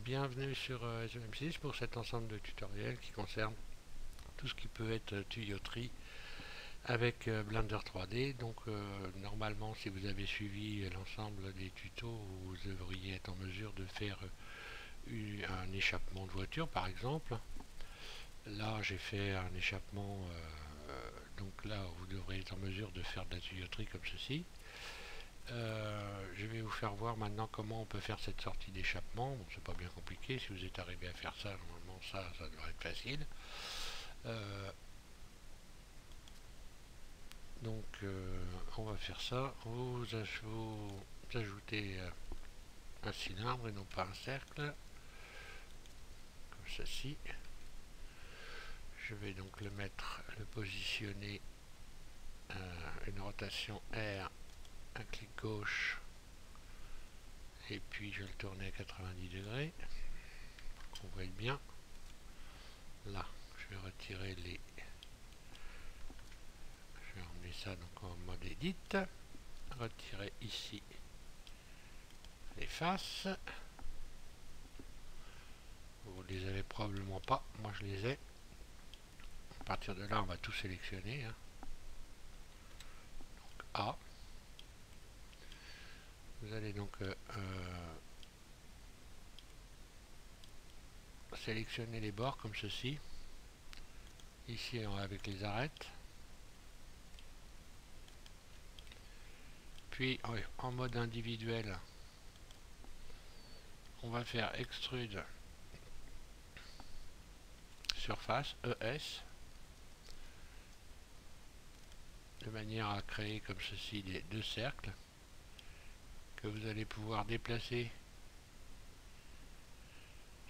Bienvenue sur SEM6 pour cet ensemble de tutoriels qui concerne tout ce qui peut être tuyauterie avec Blender 3D. Donc normalement, si vous avez suivi l'ensemble des tutos, vous devriez être en mesure de faire un échappement de voiture par exemple. Là j'ai fait un échappement, donc là vous devrez être en mesure de faire de la tuyauterie comme ceci. Je vais vous faire voir maintenant comment on peut faire cette sortie d'échappement. Bon, c'est pas bien compliqué, si vous êtes arrivé à faire ça, normalement ça devrait être facile. On va faire ça. Vous ajoutez un cylindre et non pas un cercle, comme ceci. Je vais donc le positionner une rotation R, un clic gauche, et puis je vais le tourner à 90 degrés. On voit bien. Là, je vais retirer les... Je vais emmener ça donc en mode edit. Retirer ici les faces. Vous les avez probablement pas, moi je les ai. À partir de là, on va tout sélectionner. Donc A. Vous allez donc sélectionner les bords comme ceci. Ici avec les arêtes. Puis en mode individuel, on va faire extrude surface ES, de manière à créer comme ceci les deux cercles que vous allez pouvoir déplacer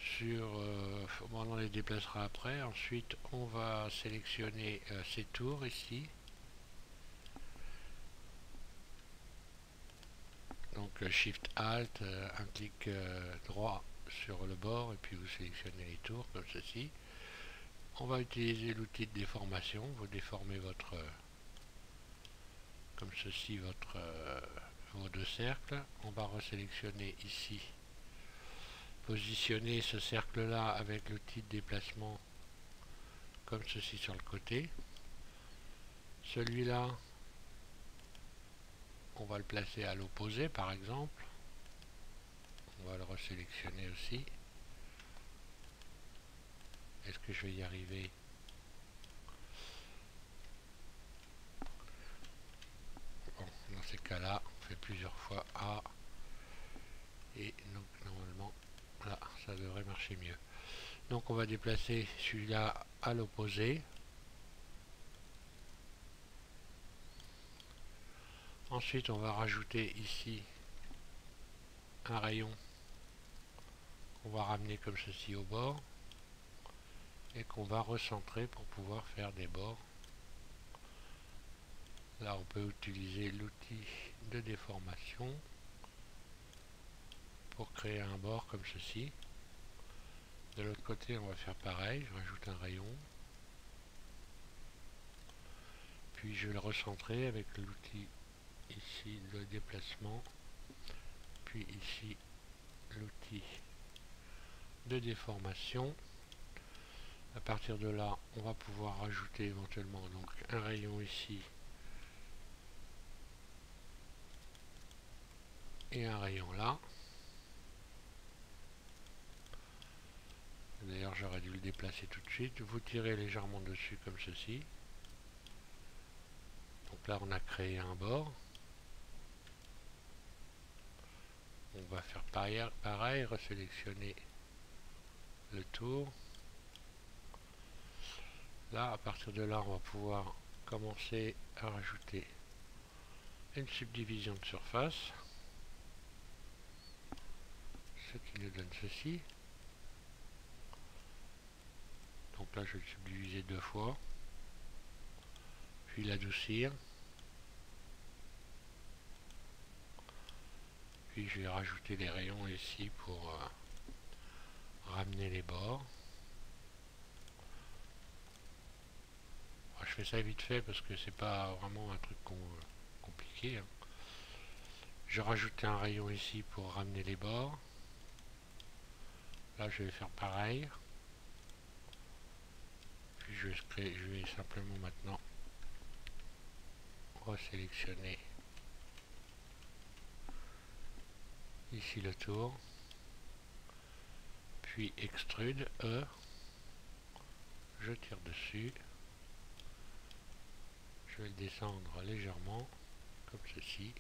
sur on les déplacera après. Ensuite on va sélectionner ces tours ici, donc Shift Alt, un clic droit sur le bord et puis vous sélectionnez les tours comme ceci. On va utiliser l'outil de déformation. Vous déformez votre comme ceci vos deux cercles. On va resélectionner ici, positionner ce cercle là avec l'outil de déplacement comme ceci sur le côté. Celui-là, on va le placer à l'opposé par exemple. On va le resélectionner aussi. Est-ce que je vais y arriver? Bon, dans ces cas-là, on fait plusieurs fois A. Et donc normalement, là, ça devrait marcher mieux. Donc on va déplacer celui-là à l'opposé. Ensuite, on va rajouter ici un rayon qu'on va ramener comme ceci au bord et qu'on va recentrer pour pouvoir faire des bords. Là, on peut utiliser l'outil de déformation pour créer un bord comme ceci. De l'autre côté, on va faire pareil. Je rajoute un rayon. Puis je vais le recentrer avec l'outil ici de déplacement. Puis ici, l'outil de déformation. À partir de là, on va pouvoir rajouter éventuellement donc un rayon ici et un rayon là. D'ailleurs, j'aurais dû le déplacer tout de suite. Vous tirez légèrement dessus comme ceci. Donc là, on a créé un bord. On va faire pareil, resélectionner le tour. Là, à partir de là, on va pouvoir commencer à rajouter une subdivision de surface. Ce qui nous donne ceci. Donc là, je vais le subdiviser deux fois. Puis l'adoucir. Puis je vais rajouter les rayons ici pour ramener les bords. Je fais ça vite fait parce que c'est pas vraiment un truc compliqué. Je rajoute un rayon ici pour ramener les bords. Là je vais faire pareil. Puis je vais simplement maintenant resélectionner ici le tour. Puis extrude E. Je tire dessus. Je vais le descendre légèrement, comme ceci.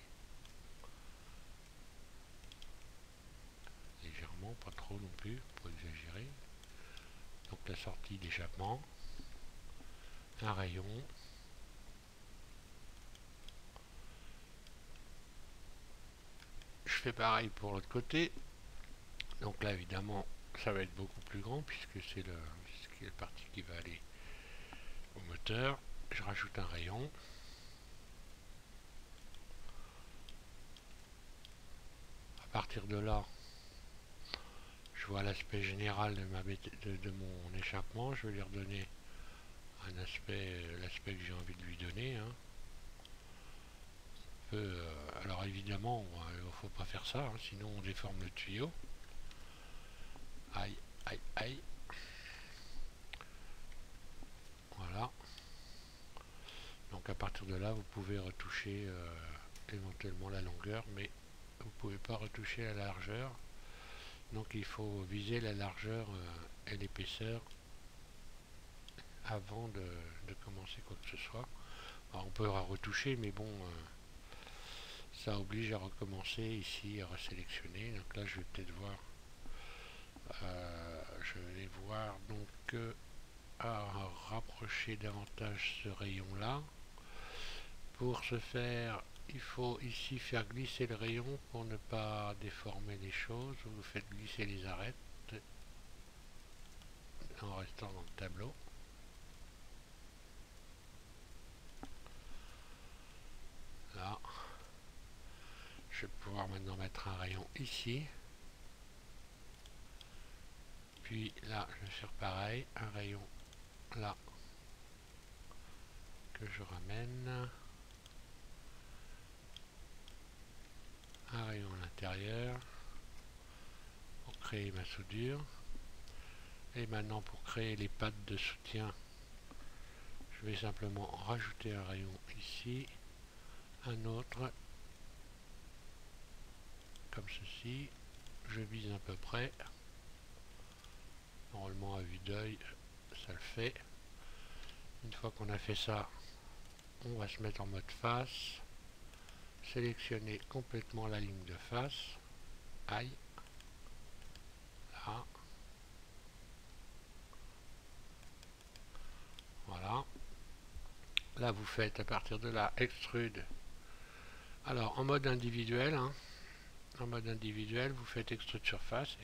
Légèrement, pas trop non plus, pour exagérer. Donc la sortie d'échappement. Un rayon. Je fais pareil pour l'autre côté. Donc là évidemment ça va être beaucoup plus grand puisque c'est la partie qui va aller au moteur. Je rajoute un rayon. À partir de là, je vois l'aspect général de mon échappement. Je vais lui redonner un aspect, l'aspect que j'ai envie de lui donner. Hein. Alors évidemment, il ne faut pas faire ça, hein, sinon on déforme le tuyau. Aïe, aïe, aïe. Voilà. Donc à partir de là, vous pouvez retoucher éventuellement la longueur, mais vous ne pouvez pas retoucher la largeur. Donc il faut viser la largeur et l'épaisseur avant de commencer quoi que ce soit. Alors, on peut retoucher, mais bon, ça oblige à recommencer ici, à resélectionner. Donc là, je vais peut-être voir, je vais voir donc à rapprocher davantage ce rayon-là. Pour ce faire, il faut ici faire glisser le rayon pour ne pas déformer les choses. Vous faites glisser les arêtes en restant dans le tableau. Là, je vais pouvoir maintenant mettre un rayon ici. Puis là, je vais faire pareil, un rayon là que je ramène. Un rayon à l'intérieur pour créer ma soudure. Et maintenant, pour créer les pattes de soutien, je vais simplement rajouter un rayon ici, un autre comme ceci. Je vise à peu près. Normalement, à vue d'œil, ça le fait. Une fois qu'on a fait ça, on va se mettre en mode face. Sélectionner complètement la ligne de face. Aïe. Là. Voilà. Là, vous faites à partir de là, extrude. Alors, en mode individuel, hein, en mode individuel, vous faites extrude surface,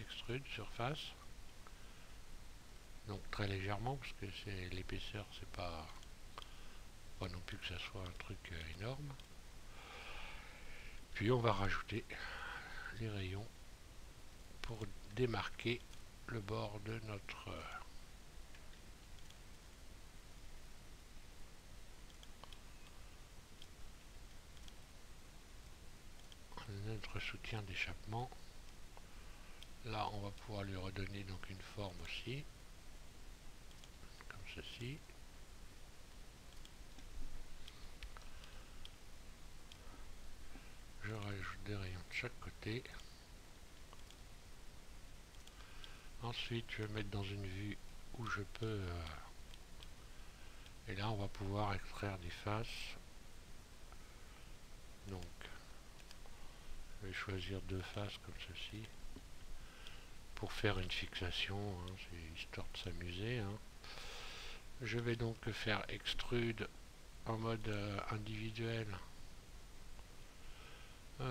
donc très légèrement parce que c'est l'épaisseur, c'est pas non plus que ça soit un truc énorme. Puis on va rajouter les rayons pour démarquer le bord de notre soutien d'échappement. Là, on va pouvoir lui redonner donc une forme aussi, comme ceci. Je rajoute des rayons de chaque côté. Ensuite, je vais mettre dans une vue où je peux... et là, on va pouvoir extraire des faces. Donc, je vais choisir deux faces comme ceci. Pour faire une fixation, hein, c'est histoire de s'amuser. Hein. Je vais donc faire extrude en mode individuel. Bon,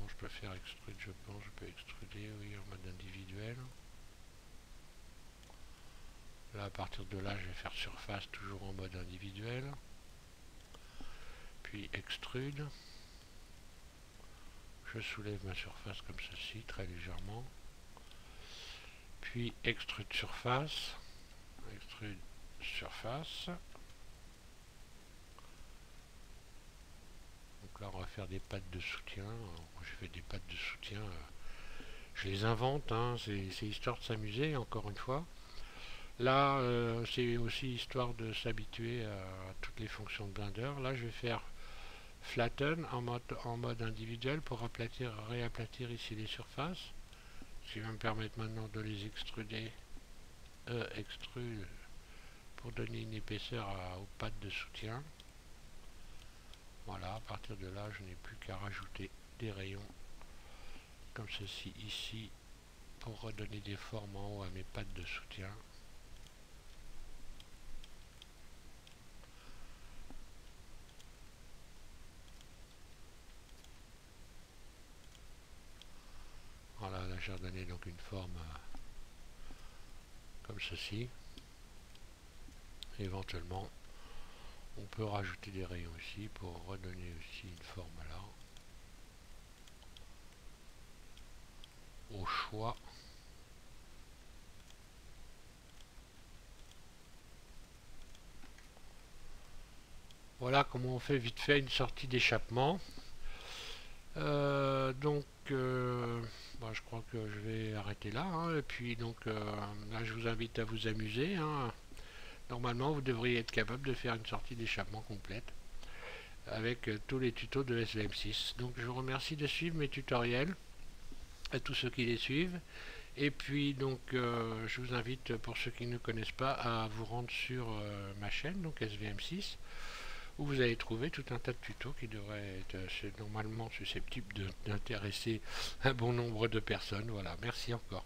je peux faire extrude, je pense, je peux extruder, oui, en mode individuel. Là, à partir de là, je vais faire surface toujours en mode individuel. Puis extrude. Je soulève ma surface comme ceci, très légèrement. Puis extrude surface. Extrude surface. Donc là, on va faire des pattes de soutien. Alors, j'ai fait des pattes de soutien je les invente, hein, c'est histoire de s'amuser, encore une fois. Là, c'est aussi histoire de s'habituer à toutes les fonctions de Blender. Là, je vais faire flatten en mode individuel pour aplatir, réaplatir ici les surfaces. Ce qui va me permettre maintenant de les extruder, extrude pour donner une épaisseur aux pattes de soutien. Voilà, à partir de là, je n'ai plus qu'à rajouter des rayons comme ceci ici pour redonner des formes en haut à mes pattes de soutien. Voilà, là j'ai redonné donc une forme comme ceci. Éventuellement, on peut rajouter des rayons ici pour redonner aussi une forme là. Au choix. Voilà comment on fait vite fait une sortie d'échappement. Je crois que je vais arrêter là, hein. Et puis donc là je vous invite à vous amuser, hein. Normalement vous devriez être capable de faire une sortie d'échappement complète avec tous les tutos de SVM6. Donc je vous remercie de suivre mes tutoriels à tous ceux qui les suivent. Et puis donc je vous invite, pour ceux qui ne connaissent pas, à vous rendre sur ma chaîne, donc SVM6, où vous allez trouver tout un tas de tutos qui devraient être normalement susceptibles d'intéresser un bon nombre de personnes. Voilà, merci encore.